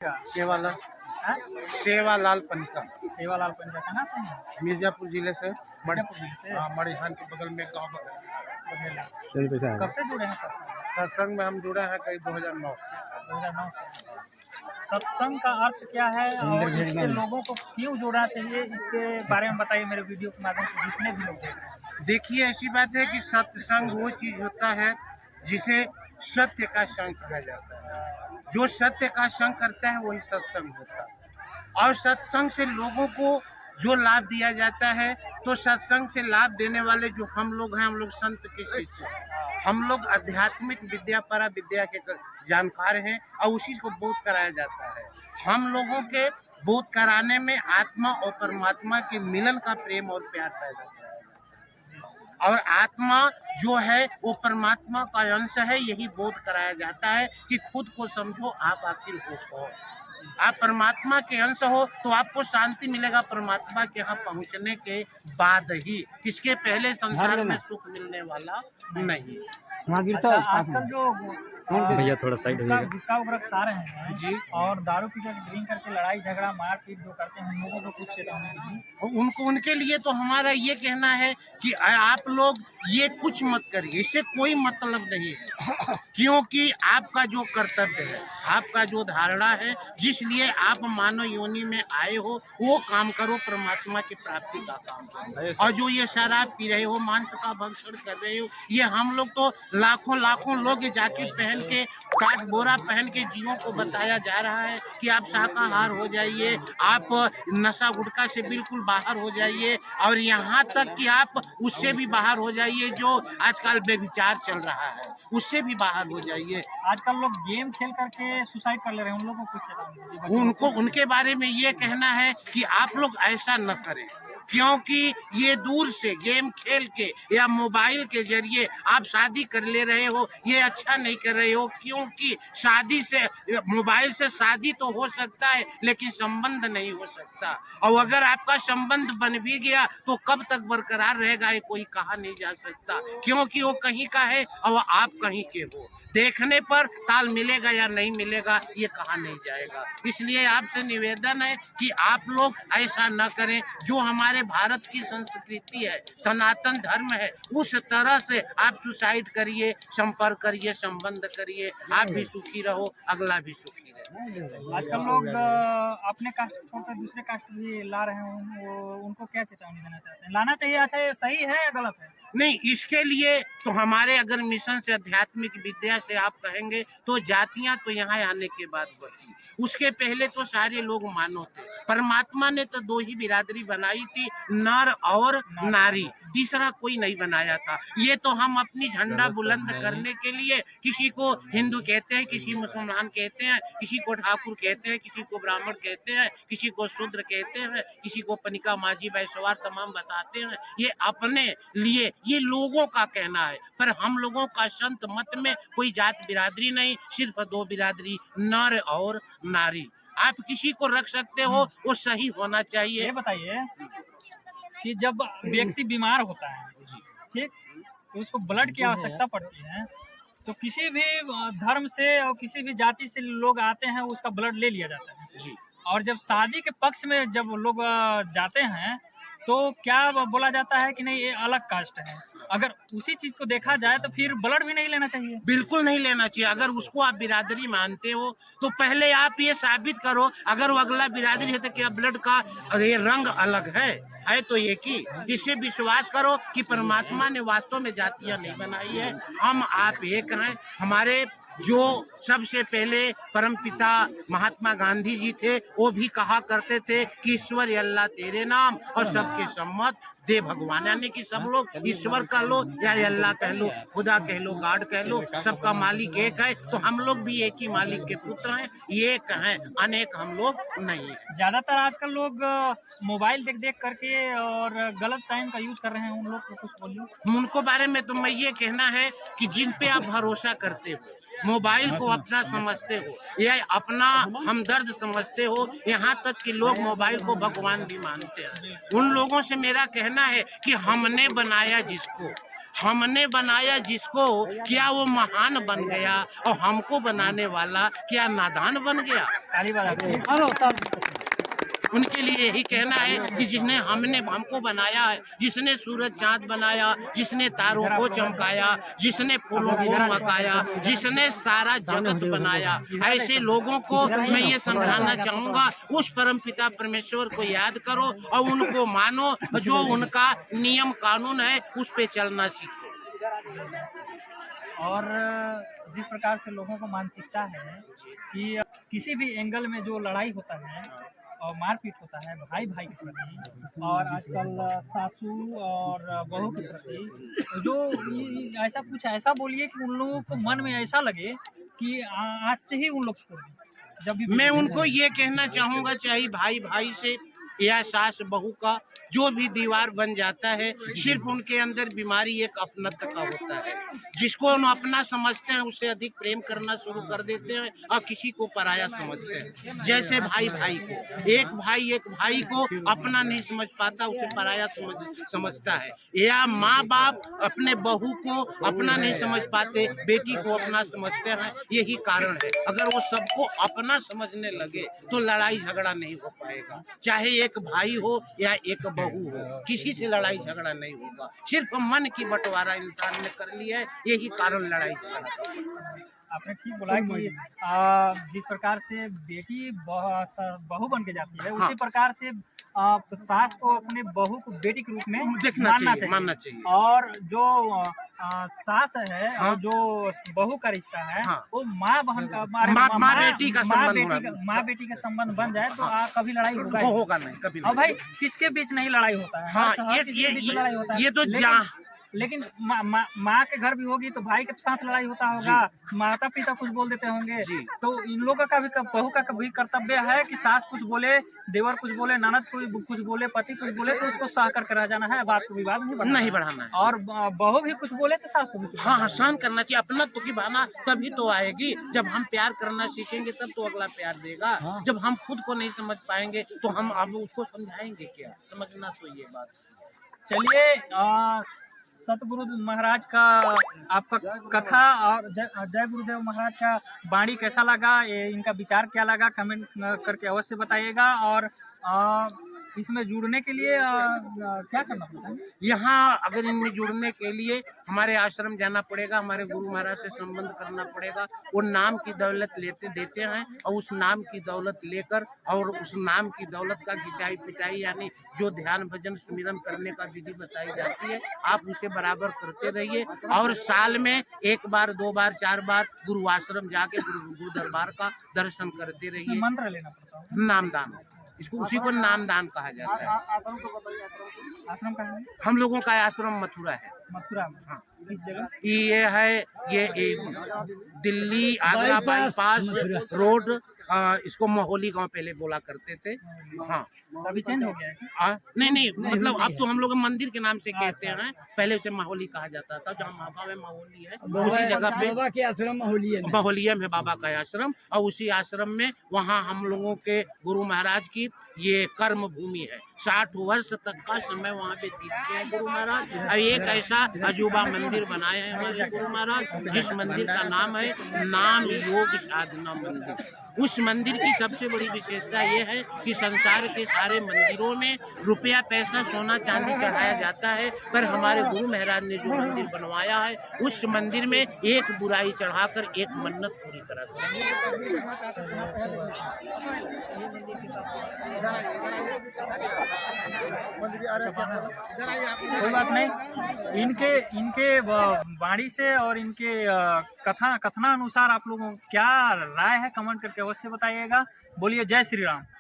सेवालाल हाँ? सेवालाल पनिका सेवालाल पंजा कहाँ से हैं? मिर्जापुर जिले से मिर्जापुर जिले से? मड़िहान के बगल में गाँव बगल। कब से जुड़े हैं सत्संग? सत्संग में हम जुड़े हैं करीब 2009 से। 2009 से। सत्संग का अर्थ क्या है और इससे लोगों को क्यों जोड़ना चाहिए, इसके बारे में बताइए मेरे वीडियो के माध्यम से जितने भी लोग देख रहे हैं। देखिए, ऐसी बात है कि सत्संग वो चीज होता है जिसे सत्य का संग कहा जाता है। जो सत्य का संग करता है वही सत्संग होता है। और सत्संग से लोगों को जो लाभ दिया जाता है, तो सत्संग से लाभ देने वाले जो हम लोग हैं, हम लोग संत के शिष्य हैं। हम लोग आध्यात्मिक विद्या परा विद्या के जानकार हैं और उसी को बोध कराया जाता है। हम लोगों के बोध कराने में आत्मा और परमात्मा के मिलन का प्रेम और प्यार पैदा कराया जाता है। और आत्मा जो है वो परमात्मा का अंश है, यही बोध कराया जाता है कि खुद को समझो, आप आखिर हो कौन। आप परमात्मा के अंश हो तो आपको शांति मिलेगा परमात्मा के यहाँ पहुँचने के बाद ही। इसके पहले संसार में सुख मिलने वाला नहीं। अच्छा, आजकल जो भैया थोड़ा साइड हो गुटखा वगैरह खा रहे हैं जी, और दारू पी कर ड्रिंक करके लड़ाई झगड़ा मारपीट जो करते हैं, लोगों को कुछ चेतावनी दीजिए। उनको उनके लिए तो हमारा ये कहना है कि आप लोग ये कुछ मत करिए, इससे कोई मतलब नहीं है। क्योंकि आपका जो कर्तव्य है, आपका जो धारणा है, जिसलिए आप मानव योनि में आए हो, वो काम करो, परमात्मा की प्राप्ति का काम करो। और जो ये शराब पी रहे हो, मांस का भक्षण कर रहे हो, ये हम लोग तो लाखों लोग जैकेट पहन के, काट बोरा पहन के जीवों को बताया जा रहा है कि आप शाकाहार हो जाइए, आप नशा गुटखा से बिल्कुल बाहर हो जाइए, और यहाँ तक कि आप उससे भी बाहर हो जाइए जो आजकल बेविचार चल रहा है, उससे भी बाहर हो जाइए। आजकल लोग गेम खेल करके सुसाइड कर ले रहे हैं, उन लोगों को कुछ चेतावनी दीजिए। उनको उनके बारे में ये कहना है कि आप लोग ऐसा न करें, क्योंकि ये दूर से गेम खेल के या मोबाइल के जरिए आप शादी कर ले रहे हो, ये अच्छा नहीं कर रहे हो। क्योंकि शादी से, मोबाइल से शादी तो हो सकता है लेकिन संबंध नहीं हो सकता। और अगर आपका संबंध बन भी गया तो कब तक बरकरार रहेगा ये कोई कहा नहीं जा सकता, क्योंकि वो कहीं का है और आप कहीं के हो। देखने पर ताल मिलेगा या नहीं मिलेगा ये कहा नहीं जाएगा। इसलिए आपसे निवेदन है कि आप लोग ऐसा न करें। जो हमारे भारत की संस्कृति है, सनातन धर्म है, उस तरह से आप सुसाइड करिए, संपर्क करिए, संबंध करिए। आप भी सुखी रहो, अगला भी सुखी रहे। आजकल लोग अपने कास्ट छोड़कर दूसरे कास्ट भी ला रहे हैं, उनको क्या चेतावनी देना चाहते हैं? लाना चाहिए? अच्छा, ये सही है या गलत है? नहीं, इसके लिए तो हमारे अगर मिशन से आध्यात्मिक विद्या से आप कहेंगे तो जातियां तो यहाँ आने के बाद बढ़ी। उसके पहले तो सारे लोग मानव थे। परमात्मा ने तो दो ही बिरादरी बनाई थी, नर और नारी, तीसरा कोई नहीं बनाया था। ये तो हम अपनी झंडा बुलंद करने के लिए, किसी को हिंदू कहते हैं, किसी मुसलमान कहते हैं, किसी को ठाकुर कहते हैं, किसी को ब्राह्मण कहते हैं, किसी को शूद्र कहते हैं, किसी को पनिका माझी वैश्वार तमाम बताते हैं। ये अपने लिए, ये लोगों का कहना है, पर हम लोगों का संत मत में कोई जात बिरादरी नहीं, सिर्फ दो बिरादरी, नर और नारी। आप किसी को रख सकते हो, वो सही होना चाहिए। ये बताइए कि जब व्यक्ति बीमार होता है, ठीक, तो उसको ब्लड की आवश्यकता पड़ती है, तो किसी भी धर्म से और किसी भी जाति से लोग आते हैं, उसका ब्लड ले लिया जाता है जी। और जब शादी के पक्ष में जब लोग जाते हैं तो क्या बोला जाता है कि नहीं ये अलग कास्ट है। अगर उसी चीज को देखा जाए तो फिर ब्लड भी नहीं लेना चाहिए। बिल्कुल नहीं लेना चाहिए। अगर उसको आप बिरादरी मानते हो तो पहले आप ये साबित करो, अगर वो अगला बिरादरी है तो क्या ब्लड का ये रंग अलग है तो एक ही। इससे विश्वास करो कि परमात्मा ने वास्तव में जातियां नहीं बनाई है, हम आप एक हैं। हमारे जो सबसे पहले परमपिता महात्मा गांधी जी थे, वो भी कहा करते थे कि ईश्वर अल्लाह तेरे नाम और सबके सम्मत दे भगवान, यानी कि सब लोग ईश्वर कह लो या अल्लाह कह लो, खुदा कह लो, गॉड कह लो, सबका मालिक एक है। तो हम लोग भी एक ही मालिक के पुत्र हैं, एक हैं, अनेक हम लोग नहीं। ज्यादातर आजकल लोग मोबाइल देख करके और गलत टाइम का यूज कर रहे हैं, उन लोग को कुछ बोलिए। उनको बारे में तो मैं ये कहना है कि जिन पे आप भरोसा करते हो, मोबाइल को अपना समझते हो या अपना हमदर्द समझते हो, यहाँ तक कि लोग मोबाइल को भगवान भी मानते हैं, उन लोगों से मेरा कहना है कि हमने बनाया जिसको, हमने बनाया जिसको, क्या वो महान बन गया, और हमको बनाने वाला क्या नादान बन गया। ताली बजा। उनके लिए यही कहना है कि जिसने हमको बनाया है, जिसने सूरज चांद बनाया, जिसने तारों को चमकाया, जिसने फूलों को मकाया, जिसने सारा जगत बनाया, ऐसे लोगों को मैं ये समझाना चाहूँगा, उस परमपिता परमेश्वर को याद करो और उनको मानो, जो उनका नियम कानून है उस पे चलना सीखो। और जिस प्रकार से लोगों को मानसिकता है कि किसी भी एंगल में जो लड़ाई होता है और मारपीट होता है भाई भाई के प्रति, और आजकल सासू और बहू के प्रति, जो ऐसा कुछ ऐसा बोलिए कि उन लोगों को मन में ऐसा लगे कि आज से ही उन लोग छोड़ दें। जब भी मैं उनको ये कहना चाहूँगा, चाहे भाई भाई से या सास बहू का जो भी दीवार बन जाता है, सिर्फ उनके अंदर बीमारी एक अपनत्व का होता है। जिसको हम अपना समझते हैं उससे अधिक प्रेम करना शुरू कर देते हैं और किसी को पराया समझते हैं। जैसे भाई भाई को, एक भाई को अपना नहीं समझ पाता, उसे पराया समझता है, या माँ बाप अपने बहू को अपना नहीं समझ पाते, बेटी को अपना समझते हैं। यही कारण है, अगर वो सबको अपना समझने लगे तो लड़ाई झगड़ा नहीं हो पाएगा। चाहे एक भाई हो या एक बहू हो, किसी से लड़ाई झगड़ा नहीं होगा। सिर्फ मन की बंटवारा इंसान ने कर लिया है, यही कारण लड़ाई झगड़ा। आपने ठीक बोला कि जिस प्रकार से बेटी बहू बन के जाती है, उसी प्रकार से सास को अपने बहू को बेटी के रूप में मानना चाहिए। और जो सास है और जो बहू का रिश्ता है, वो माँ बहन का, माँ बेटी का संबंध बन जाए तो कभी लड़ाई होगा नहीं, कभी नहीं। और भाई किसके बीच नहीं लड़ाई होता है, लड़ाई होता है। ये तो लेकिन माँ के घर भी होगी तो भाई के साथ लड़ाई होता होगा, माता पिता कुछ बोल देते होंगे। तो इन लोगों का भी, बहू का कभी कर्तव्य है कि सास कुछ बोले, देवर कुछ बोले, ननद कुछ बोले, पति कुछ बोले तो उसको सह करके रह जाना है, बात को विवाद नहीं बढ़ाना है। और बहू भी कुछ बोले तो सास को भी सहन करना चाहिए। अपना तो की भावना तभी तो आएगी जब हम प्यार करना सीखेंगे, तब तो अगला प्यार देगा। जब हम खुद को नहीं समझ पाएंगे तो हम अब उसको समझाएंगे क्या? समझना तो ये बात। चलिए, सतगुरु महाराज का आपका कथा और जय गुरुदेव महाराज का वाणी कैसा लगा, इनका विचार क्या लगा, कमेंट करके अवश्य बताइएगा। और इसमें जुड़ने के लिए क्या करना पड़ता है? यहाँ अगर इनमें जुड़ने के लिए हमारे आश्रम जाना पड़ेगा, हमारे गुरु महाराज से संबंध करना पड़ेगा। वो नाम की दौलत देते हैं और उस नाम की दौलत लेकर और उस नाम की दौलत का खिंचाई पिटाई यानी जो ध्यान भजन सुमिरन करने का विधि बताई जाती है, आप उसे बराबर करते रहिए। और साल में 1 बार 2 बार 4 बार गुरु आश्रम जाके गुरु दरबार का दर्शन करते रहिए। मंत्र लेना पड़ता है, नामदान, इसको उसी को नामदान कहा जाता है। आश्रम को बताइए, आश्रम कहाँ है? हम लोगों का आश्रम मथुरा है। मथुरा में? हाँ। किस जगह? ये है दिल्ली आगरा बाईपास रोड, इसको मोहोली गांव पहले बोला करते थे। हाँ, अभी चेंज हो गया है? नहीं, मतलब अब तो हम लोग मंदिर के नाम से कहते हैं, पहले उसे मोहोली कहा जाता था। जहाँ महाबा में मोहोली है उसी जगह पे बाबा के आश्रम मोहोलिया में बाबा का आश्रम, और उसी आश्रम में वहाँ हम लोगों के गुरु महाराज की ये कर्म भूमि है। 60 वर्ष तक का समय वहाँ पे बीतते हैं गुरु महाराज। और एक ऐसा अजूबा मंदिर बनाए हैं हमारे गुरु महाराज, जिस मंदिर का नाम है नाम योग साधना मंदिर। उस मंदिर की सबसे बड़ी विशेषता ये है कि संसार के सारे मंदिरों में रुपया पैसा सोना चांदी चढ़ाया जाता है, पर हमारे गुरु महाराज ने जो मंदिर बनवाया है उस मंदिर में एक बुराई चढ़ाकर एक मन्नत पूरी तरह कोई बात नहीं। इनके वाणी से और इनके कथनानुसार आप लोगों को क्या राय है, कमेंट करके अवश्य बताइएगा। बोलिए जय श्री राम।